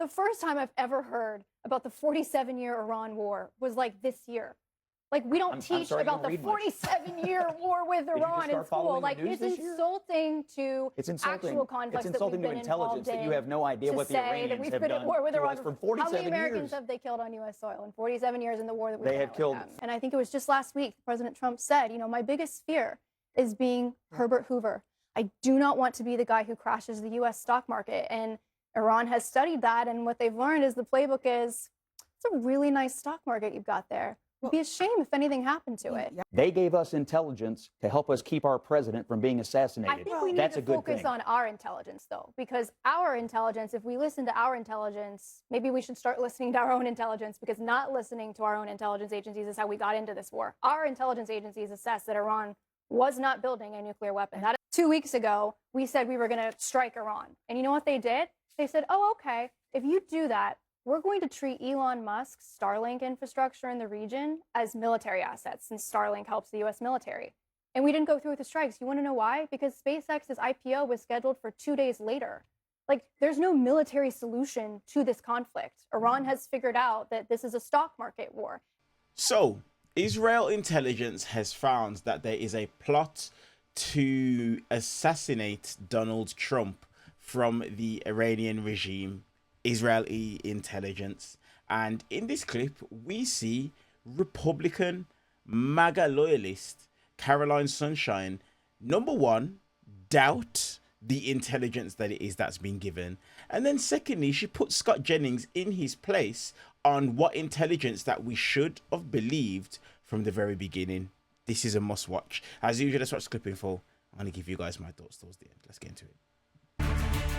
The first time I've ever heard about the 47-year Iran war was like this year. Like, we don't teach about the 47-year war with Iran in school. Like, it's insulting to actual conflicts that we've been involved in. That you have no idea what the Iranians have done to us for 47 years. How many Americans have they killed on U.S. soil in 47 years in the war that we've been in with them? And I think it was just last week, President Trump said, you know, my biggest fear is being Herbert Hoover. I do not want to be the guy who crashes the U.S. stock market. And Iran has studied that, and what they've learned is the playbook is, it's a really nice stock market you've got there. It'd be a shame if anything happened to it. They gave us intelligence to help us keep our president from being assassinated. I think we need to focus on our intelligence, though, because our intelligence, if we listen to our intelligence, maybe we should start listening to our own intelligence, because not listening to our own intelligence agencies is how we got into this war. Our intelligence agencies assessed that Iran was not building a nuclear weapon. That 2 weeks ago, we said we were going to strike Iran. And you know what they did? They said, oh, okay, if you do that, we're going to treat Elon Musk's Starlink infrastructure in the region as military assets, since Starlink helps the U.S. military. And we didn't go through with the strikes. You want to know why? Because SpaceX's IPO was scheduled for 2 days later. Like, there's no military solution to this conflict. Iran has figured out that this is a stock market war. So, Israel intelligence has found that there is a plot to assassinate Donald Trump from the Iranian regime. Israeli intelligence, and in this clip we see Republican MAGA loyalist Caroline Sunshine, number one, doubt the intelligence that it is that's been given, and then secondly, she put Scott Jennings in his place on what intelligence that we should have believed from the very beginning. This is a must watch. As usual, let's watch the clip in full. I'm going to give you guys my thoughts towards the end. Let's get into it.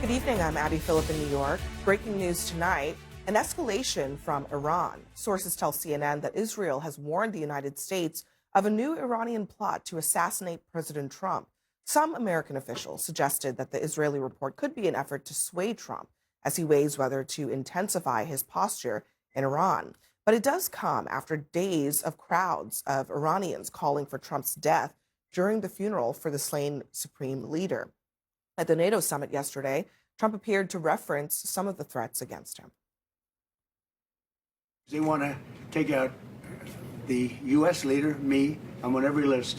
Good evening, I'm Abby Phillip in New York. Breaking news tonight, an escalation from Iran. Sources tell CNN that Israel has warned the United States of a new Iranian plot to assassinate President Trump. Some American officials suggested that the Israeli report could be an effort to sway Trump as he weighs whether to intensify his posture in Iran. But it does come after days of crowds of Iranians calling for Trump's death during the funeral for the slain supreme leader. At the NATO summit yesterday, Trump appeared to reference some of the threats against him. They want to take out the U.S. leader, me. I'm on every list.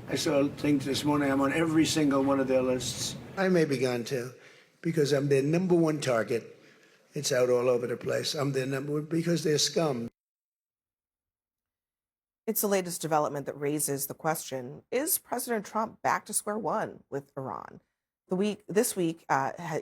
I saw things this morning. I'm on every single one of their lists. I may be gone too, because I'm their number one target. It's out all over the place. I'm their number one because they're scum. It's the latest development that raises the question, is President Trump back to square one with Iran? This week,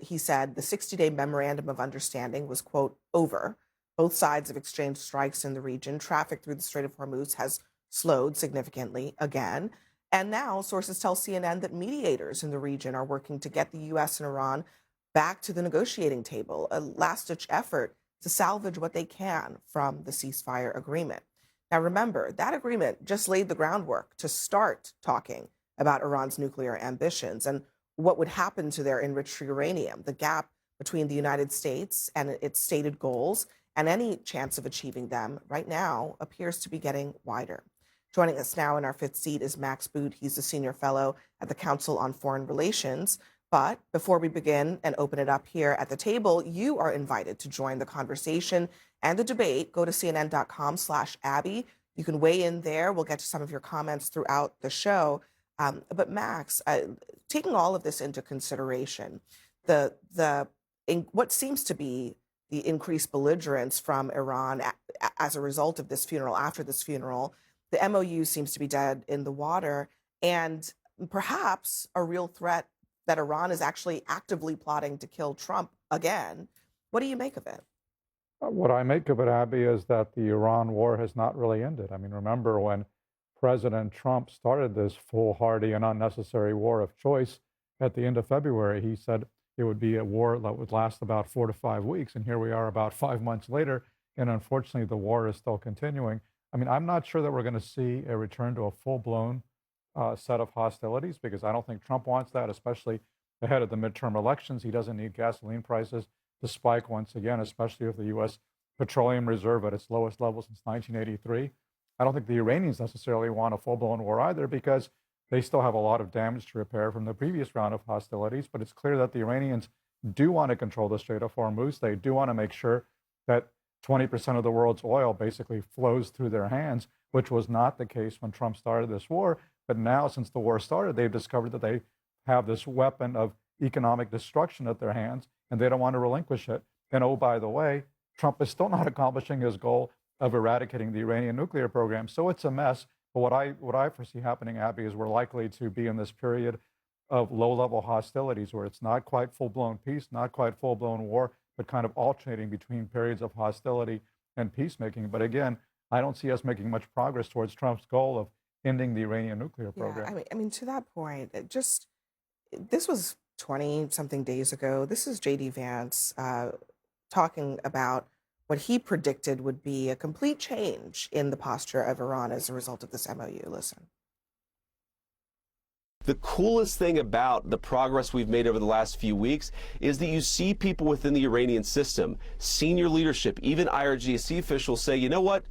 he said the 60-day memorandum of understanding was, quote, over. Both sides have exchanged strikes in the region. Traffic through the Strait of Hormuz has slowed significantly again. And now sources tell CNN that mediators in the region are working to get the U.S. and Iran back to the negotiating table, a last-ditch effort to salvage what they can from the ceasefire agreement. Now, remember, that agreement just laid the groundwork to start talking about Iran's nuclear ambitions and what would happen to their enriched uranium. The gap between the United States and its stated goals and any chance of achieving them right now appears to be getting wider. Joining us now in our fifth seat is Max Boot. He's a senior fellow at the Council on Foreign Relations. But before we begin and open it up here at the table, you are invited to join the conversation and the debate. Go to cnn.com/Abby. You can weigh in there. We'll get to some of your comments throughout the show. But Max, taking all of this into consideration, what seems to be the increased belligerence from Iran as a result of this funeral, after this funeral, the MOU seems to be dead in the water, and perhaps a real threat that Iran is actually actively plotting to kill Trump again. What do you make of it? What I make of it, Abby, is that the Iran war has not really ended. I mean, remember when President Trump started this foolhardy and unnecessary war of choice at the end of February, he said it would be a war that would last about 4 to 5 weeks. And here we are about 5 months later, and unfortunately, the war is still continuing. I mean, I'm not sure that we're going to see a return to a full-blown set of hostilities, because I don't think Trump wants that, especially ahead of the midterm elections. He doesn't need gasoline prices to spike once again, especially with the U.S. petroleum reserve at its lowest level since 1983. I don't think the Iranians necessarily want a full-blown war either, because they still have a lot of damage to repair from the previous round of hostilities. But it's clear that the Iranians do want to control the Strait of Hormuz. They do want to make sure that 20% of the world's oil basically flows through their hands, which was not the case when Trump started this war. But now, since the war started, they've discovered that they have this weapon of economic destruction at their hands, and they don't want to relinquish it. And oh, by the way, Trump is still not accomplishing his goal of eradicating the Iranian nuclear program. So it's a mess. But what I foresee happening, Abby, is we're likely to be in this period of low-level hostilities where it's not quite full-blown peace, not quite full-blown war, but kind of alternating between periods of hostility and peacemaking. But again, I don't see us making much progress towards Trump's goal of ending the Iranian nuclear program. Yeah, I mean, to that point, this was 20-something days ago. This is J.D. Vance talking about what he predicted would be a complete change in the posture of Iran as a result of this MOU. Listen. The coolest thing about the progress we've made over the last few weeks is that you see people within the Iranian system, senior leadership, even IRGC officials say, you know what,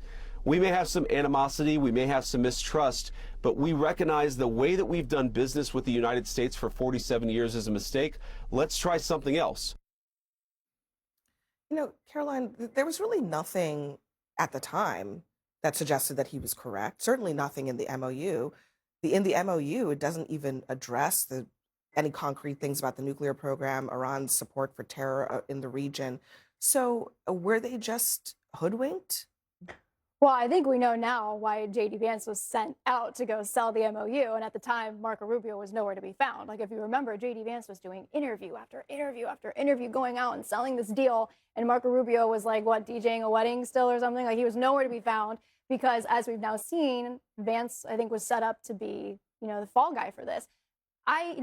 we may have some animosity, we may have some mistrust, but we recognize the way that we've done business with the United States for 47 years is a mistake. Let's try something else. You know, Caroline, there was really nothing at the time that suggested that he was correct. Certainly nothing in the MOU. In the MOU, it doesn't even address any concrete things about the nuclear program, Iran's support for terror in the region. So were they just hoodwinked? Well, I think we know now why J.D. Vance was sent out to go sell the MOU. And at the time, Marco Rubio was nowhere to be found. Like, if you remember, J.D. Vance was doing interview after interview after interview, going out and selling this deal. And Marco Rubio was like, what, DJing a wedding still or something? Like, he was nowhere to be found because, as we've now seen, Vance, I think, was set up to be, the fall guy for this. I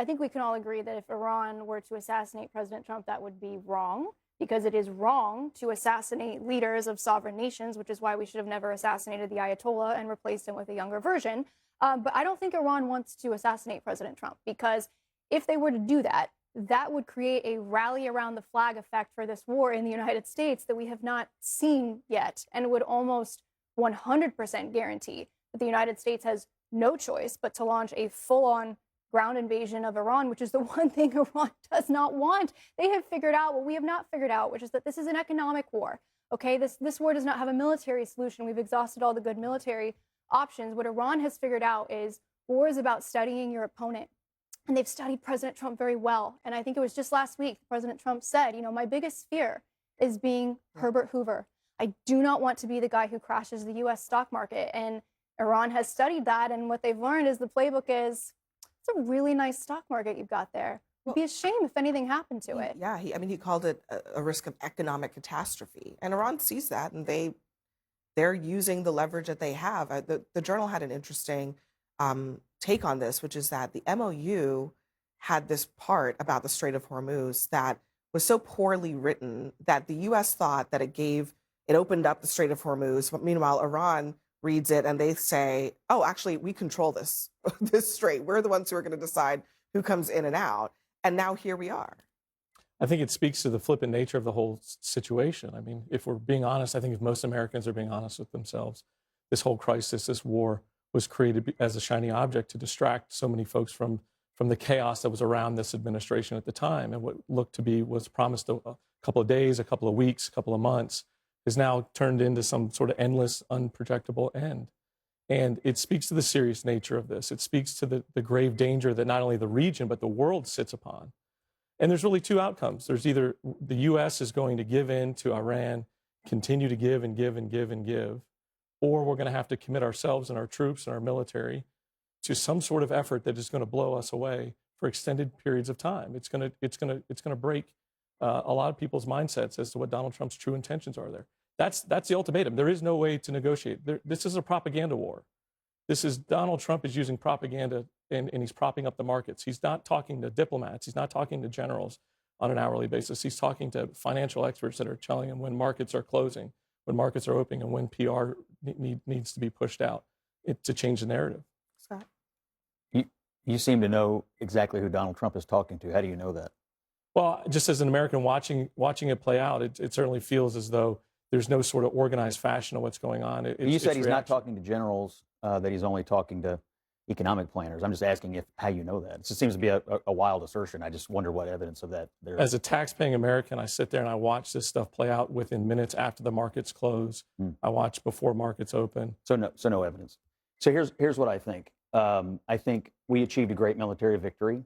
think we can all agree that if Iran were to assassinate President Trump, that would be wrong, because it is wrong to assassinate leaders of sovereign nations, which is why we should have never assassinated the Ayatollah and replaced him with a younger version. But I don't think Iran wants to assassinate President Trump, because if they were to do that, that would create a rally around the flag effect for this war in the United States that we have not seen yet, and would almost 100% guarantee that the United States has no choice but to launch a full-on ground invasion of Iran, which is the one thing Iran does not want. They have figured out what we have not figured out, which is that this is an economic war. Okay, this war does not have a military solution. We've exhausted all the good military options. What Iran has figured out is war is about studying your opponent. And they've studied President Trump very well. And I think it was just last week, President Trump said, my biggest fear is being Herbert Hoover. I do not want to be the guy who crashes the U.S. stock market. And Iran has studied that. And what they've learned is the playbook is, it's a really nice stock market you've got there. It'd be a shame if anything happened to it. Yeah, he called it a risk of economic catastrophe. And Iran sees that, and they're using the leverage that they have. The Journal had an interesting take on this, which is that the MOU had this part about the Strait of Hormuz that was so poorly written that the U.S. thought that it opened up the Strait of Hormuz. But meanwhile, Iran reads it and they say, oh, actually, we control this strait. We're the ones who are going to decide who comes in and out. And now here we are. I think it speaks to the flippant nature of the whole situation. I mean, if we're being honest, I think if most Americans are being honest with themselves, this whole crisis, this war was created as a shiny object to distract so many folks from the chaos that was around this administration at the time. And what looked to be was promised a couple of days, a couple of weeks, a couple of months, is now turned into some sort of endless, unprojectable end. And it speaks to the serious nature of this. It speaks to the grave danger that not only the region, but the world sits upon. And there's really two outcomes. There's either the U.S. is going to give in to Iran, continue to give and give and give and give, or we're going to have to commit ourselves and our troops and our military to some sort of effort that is going to blow us away for extended periods of time. It's going to break a lot of people's mindsets as to what Donald Trump's true intentions are there. That's the ultimatum. There is no way to negotiate. This is a propaganda war. Donald Trump is using propaganda and he's propping up the markets. He's not talking to diplomats. He's not talking to generals on an hourly basis. He's talking to financial experts that are telling him when markets are closing, when markets are opening, and when PR needs to be pushed out to change the narrative. Scott? You seem to know exactly who Donald Trump is talking to. How do you know that? Well, just as an American watching it play out, it certainly feels as though there's no sort of organized fashion of what's going on. You said he's not talking to generals, that he's only talking to, economic planners. I'm just asking how you know that. It just seems to be a wild assertion. I just wonder what evidence of that there is. As a tax-paying American, I sit there and I watch this stuff play out within minutes after the markets close. I watch before markets open. So no evidence. So here's what I think. I think we achieved a great military victory.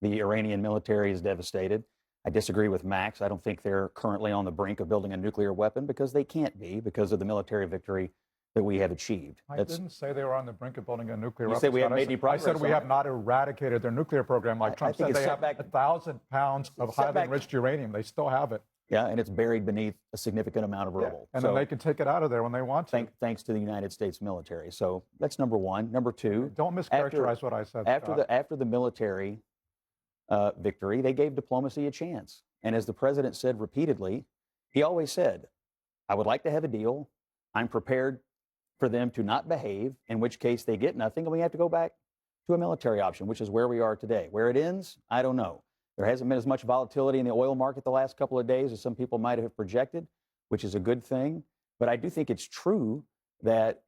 The Iranian military is devastated. I disagree with Max. I don't think they're currently on the brink of building a nuclear weapon because they can't be because of the military victory that we have achieved. I didn't say they were on the brink of building a nuclear weapon. You said we have made any progress. I said we have not eradicated their nuclear program like Trump said. They have 1,000 pounds of highly enriched uranium. They still have it. Yeah, and it's buried beneath a significant amount of rubble. And then they can take it out of there when they want to. Thanks to the United States military. So that's number one. Number two. Don't mischaracterize what I said. After the military victory, they gave diplomacy a chance. And as the president said repeatedly, he always said, I would like to have a deal. I'm prepared for them to not behave, in which case they get nothing, and we have to go back to a military option, which is where we are today. Where it ends, I don't know. There hasn't been as much volatility in the oil market the last couple of days as some people might have projected, which is a good thing. But I do think it's true that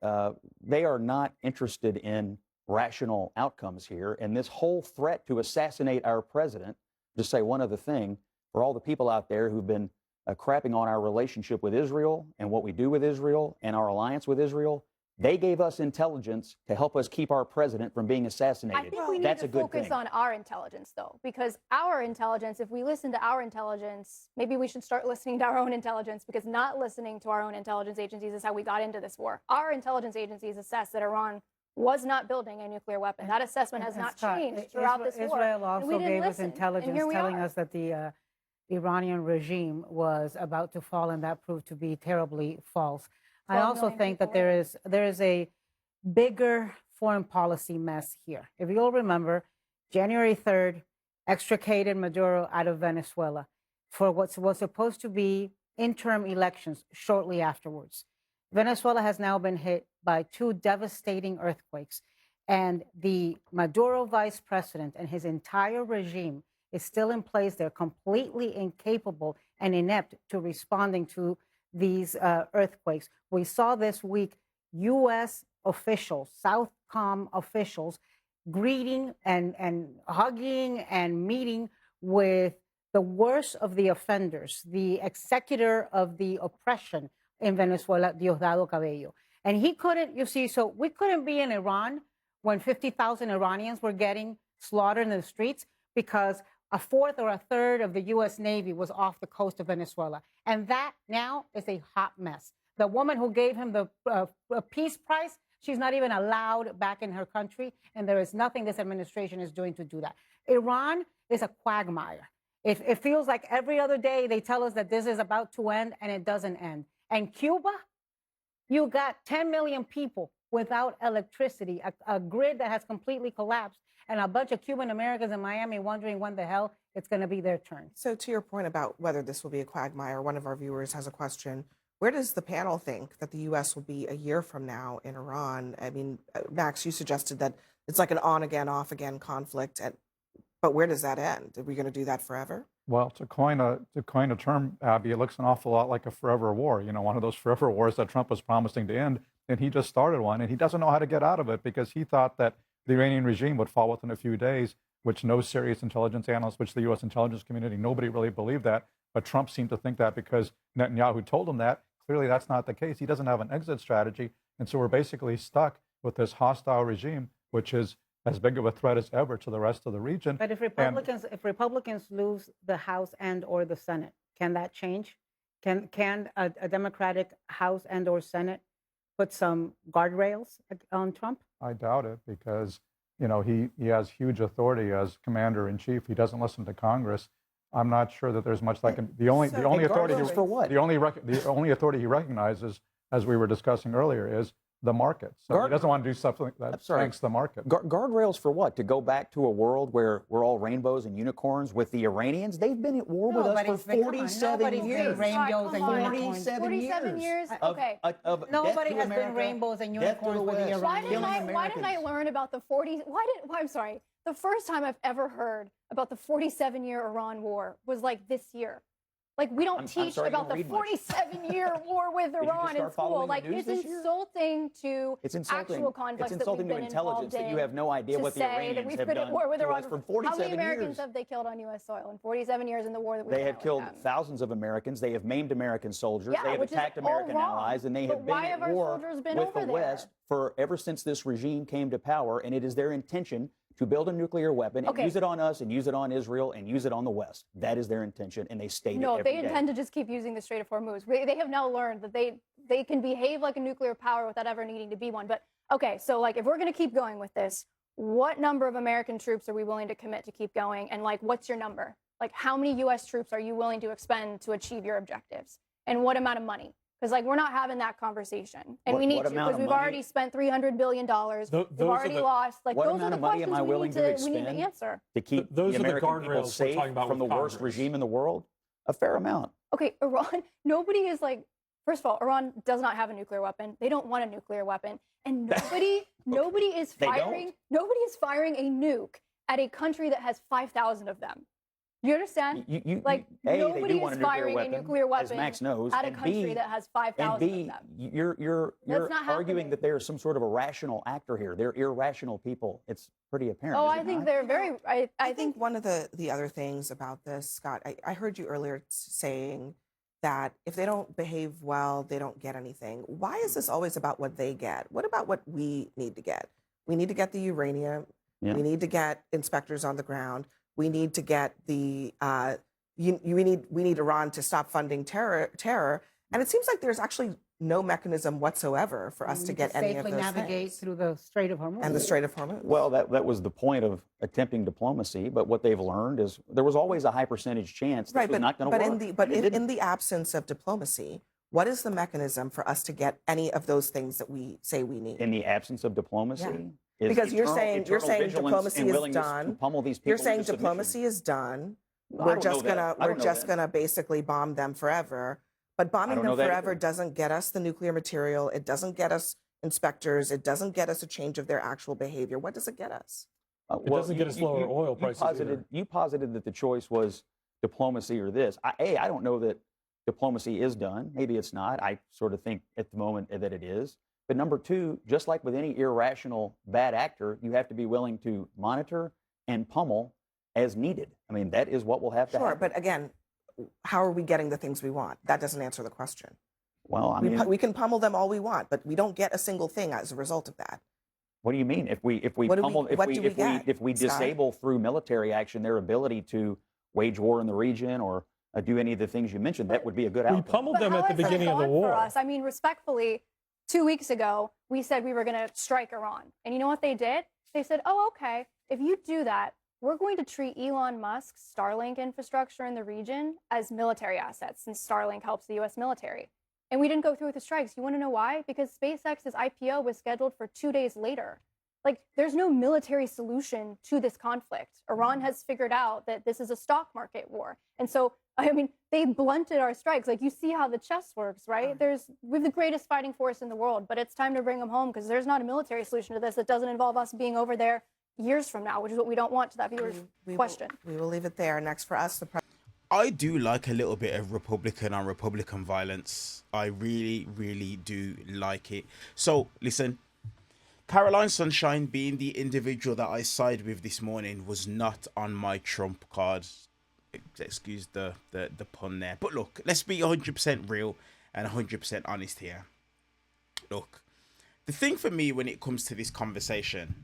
they are not interested in rational outcomes here. And this whole threat to assassinate our president, just say one other thing, for all the people out there who've been crapping on our relationship with Israel and what we do with Israel and our alliance with Israel, they gave us intelligence to help us keep our president from being assassinated. I think we need to focus on our intelligence, though, because our intelligence, if we listen to our intelligence, maybe we should start listening to our own intelligence, because not listening to our own intelligence agencies is how we got into this war. Our intelligence agencies assessed that Iran was not building a nuclear weapon. That assessment has not changed throughout this war. Israel also gave us intelligence telling us that the Iranian regime was about to fall, and that proved to be terribly false. I also think that there is a bigger foreign policy mess here. If you'll remember, January 3rd extricated Maduro out of Venezuela for what was supposed to be interim elections shortly afterwards. Venezuela has now been hit by 2 devastating earthquakes, and the Maduro vice president and his entire regime is still in place. They're completely incapable and inept to responding to these earthquakes. We saw this week U.S. officials, Southcom officials, greeting and hugging and meeting with the worst of the offenders, the executor of the oppression in Venezuela, Diosdado Cabello. And he couldn't, you see, so we couldn't be in Iran when 50,000 Iranians were getting slaughtered in the streets because a fourth or a third of the U.S. Navy was off the coast of Venezuela. And that now is a hot mess. The woman who gave him the peace prize, she's not even allowed back in her country. And there is nothing this administration is doing to do that. Iran is a quagmire. It feels like every other day they tell us that this is about to end, and it doesn't end. And Cuba, you got 10 million people without electricity, a grid that has completely collapsed, and a bunch of Cuban Americans in Miami wondering when the hell it's going to be their turn. So to your point about whether this will be a quagmire, one of our viewers has a question. Where does the panel think that the U.S. will be a year from now in Iran? I mean, Max, you suggested that it's like an on-again, off-again conflict. But where does that end? Are we going to do that forever? Well, to coin a term, Abby, it looks an awful lot like a forever war. You know, one of those forever wars that Trump was promising to end, and he just started one, and he doesn't know how to get out of it because he thought that the Iranian regime would fall within a few days, which no serious intelligence analyst, which the U.S. intelligence community, nobody really believed that. But Trump seemed to think that because Netanyahu told him that. Clearly, that's not the case. He doesn't have an exit strategy. And so we're basically stuck with this hostile regime, which is as big of a threat as ever to the rest of the region. But if Republicans lose the House and or the Senate, can that change? Can a Democratic House and or Senate put some guardrails on Trump? I doubt it because, you know, he has huge authority as commander in chief. He doesn't listen to Congress. I'm not sure that there's much like the only authority for what? The only authority he recognizes, as we were discussing earlier, is the market. So he doesn't want to do something that thanks the market. Guardrails for what? To go back to a world where we're all rainbows and unicorns with the Iranians? They've been at war with us for 47 years. Rainbows and unicorns. 47 years? Okay. Nobody has been rainbows and unicorns with the Iranians. Why didn't I learn about the 40? I'm sorry. The first time I've ever heard about the 47-year Iran war was like this year. Like, we don't I'm teach sorry, you about don't the read much. 47-year war with you just Iran in start school. following the Like, news it's this year? insulting to It's insulting. actual conflicts It's insulting that to we've been intelligence involved that you in have no idea to what the say that Iranians we've have been at done war with to Iran. us for How 47 many Americans years. have they killed on U.S. soil in 47 years in the war that we've They been have at killed with them? thousands of Americans. They have maimed American soldiers. Yeah, they have which is attacked all American wrong. allies, and they But have been why at have our war soldiers been with over the there? West for ever since this regime came to power. And it is their intention to build a nuclear weapon and Okay. use it on us and use it on Israel and use it on the West. That is their intention, and they state it No, every they day. intend to just keep using the Strait of Hormuz. They have now learned that they can behave like a nuclear power without ever needing to be one. But okay, so like if we're going to keep going with this, what number of American troops are we willing to commit to keep going? And like, what's your number? Like, how many U.S. troops are you willing to expend to achieve your objectives? And what amount of money? Because like we're not having that conversation, and we need to because we've already spent $300 billion. We've already lost. Like what those amount are of the money am I questions willing to we need expend to answer. to keep Those the are the American people guardrails we're safe talking about from the with worst Congress. regime in the world? A fair amount. Okay, Iran, nobody is like, first of all, Iran does not have a nuclear weapon. They don't want a nuclear weapon. And nobody is They firing, nobody is firing a nuke at a country that has 5,000 of them. You understand? Like, A, they nobody do want is a nuclear firing weapon, a nuclear weapon as Max knows, at a and country B, that has and 5,000 of B, them. you're That's not arguing happening. that there's some sort of a rational actor here. They're irrational people. It's pretty apparent. Oh, is I it think not? they're very, I think one of the other things about this, Scott, I heard you earlier saying that if they don't behave well, they don't get anything. Why is this always about what they get? What about what we need to get? We need to get the uranium. Yeah. We need to get inspectors on the ground. We need to get the we need Iran to stop funding terror. And it seems like there's actually no mechanism whatsoever for us to get any of safely those navigate things. through the Strait of Hormuz. And the Strait of Hormuz. Well, that was the point of attempting diplomacy. But what they've learned is there was always a high percentage chance this was not going to work. But in the absence of diplomacy, what is the mechanism for us to get any of those things that we say we need? In the absence of diplomacy, Yeah. Because you're saying vigilance diplomacy and is willingness done. to pummel these people You're saying into submission. diplomacy is done. No, I We're don't just know that. gonna I don't know that. gonna basically bomb them forever. But bombing don't know them that forever either. doesn't get us the nuclear material. It doesn't get us inspectors. It doesn't get us a change of their actual behavior. What does it get us? It doesn't get us lower oil prices either. You posited that the choice was diplomacy or this. I don't know that diplomacy is done. Maybe it's not. I sort of think at the moment that it is. But number two, just like with any irrational bad actor, you have to be willing to monitor and pummel as needed. I mean, that is what will have to Sure, happen. but again, how are we getting the things we want? That doesn't answer the question. Well, I mean, We can pummel them all we want, but we don't get a single thing as a result of that. what do you mean? If we What do we- pummel, what do we get, if we Scott? disable through military action their ability to wage war in the region or do any of the things you mentioned, that would be a good We outcome. pummeled them how at the has that beginning of the gone for war. us? I mean, respectfully, 2 weeks ago, we said we were going to strike Iran. And you know what they did? They said, oh, okay, if you do that, we're going to treat Elon Musk's Starlink infrastructure in the region as military assets, since Starlink helps the U.S. military. And we didn't go through with the strikes. You want to know why? Because SpaceX's IPO was scheduled for 2 days later. Like, there's no military solution to this conflict. Iran has figured out that this is a stock market war. And so, I mean, they blunted our strikes. Like, you see how the chess works, right? We have the greatest fighting force in the world, but it's time to bring them home because there's not a military solution to this that doesn't involve us being over there years from now, which is what we don't want to that viewer's question. We will leave it there. Next for us, the I do like a little bit of Republican on Republican violence. I really, really do like it. So, listen, Caroline Sunshine, being the individual that I sided with this morning, was not on my trump card. Excuse the pun there. But look, let's be 100% real and 100% honest here. Look, the thing for me when it comes to this conversation,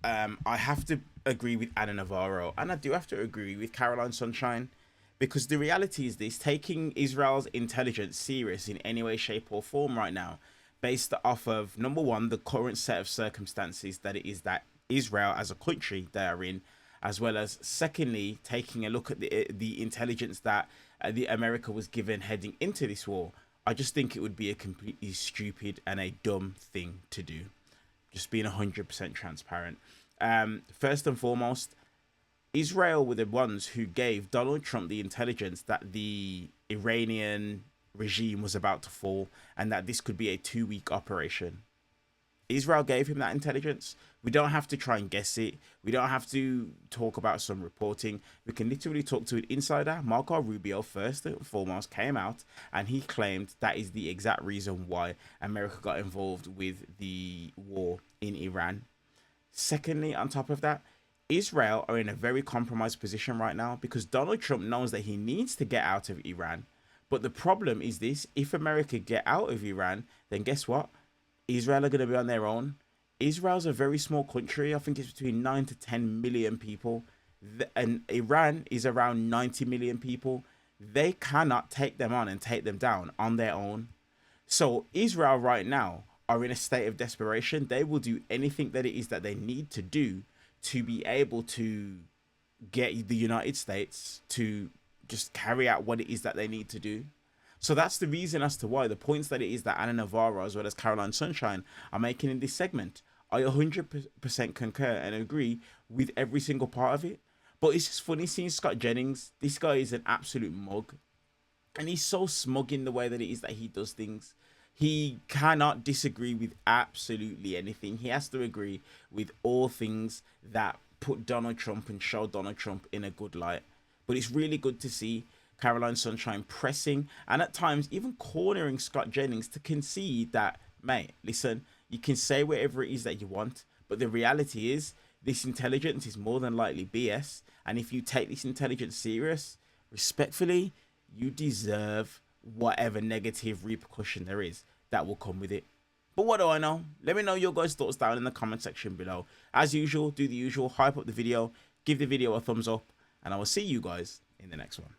I have to agree with Anna Navarro, and I do have to agree with Caroline Sunshine, because the reality is this: taking Israel's intelligence serious in any way, shape or form right now, based off of, number one, the current set of circumstances that it is that Israel as a country they are in, as well as secondly, taking a look at the intelligence that the America was given heading into this war. I just think it would be a completely stupid and a dumb thing to do. Just being 100% transparent. First and foremost, Israel were the ones who gave Donald Trump the intelligence that the Iranian regime was about to fall and that this could be a 2-week operation. Israel gave him that intelligence. We don't have to try and guess it. We don't have to talk about some reporting. We can literally talk to an insider. Marco Rubio, first and foremost, came out and he claimed that is the exact reason why America got involved with the war in Iran. Secondly, on top of that, Israel are in a very compromised position right now because Donald Trump knows that he needs to get out of Iran. But the problem is this: if America get out of Iran, then guess what? Israel are going to be on their own. Israel's a very small country. I think it's between 9 to 10 million people. And Iran is around 90 million people. They cannot take them on and take them down on their own. So Israel right now are in a state of desperation. They will do anything that it is that they need to do to be able to get the United States to just carry out what it is that they need to do. So that's the reason as to why the points that it is that Anna Navarro as well as Caroline Sunshine are making in this segment, I 100% concur and agree with every single part of it. But it's just funny seeing Scott Jennings. This guy is an absolute mug. And he's so smug in the way that it is that he does things. He cannot disagree with absolutely anything. He has to agree with all things that put Donald Trump and show Donald Trump in a good light. But it's really good to see Caroline Sunshine pressing and at times even cornering Scott Jennings to concede that, mate, listen, you can say whatever it is that you want, but the reality is this intelligence is more than likely BS. And if you take this intelligence serious, respectfully, you deserve whatever negative repercussion there is that will come with it. But what do I know? Let me know your guys' thoughts down in the comment section below. As usual, do the usual, hype up the video, give the video a thumbs up, and I will see you guys in the next one.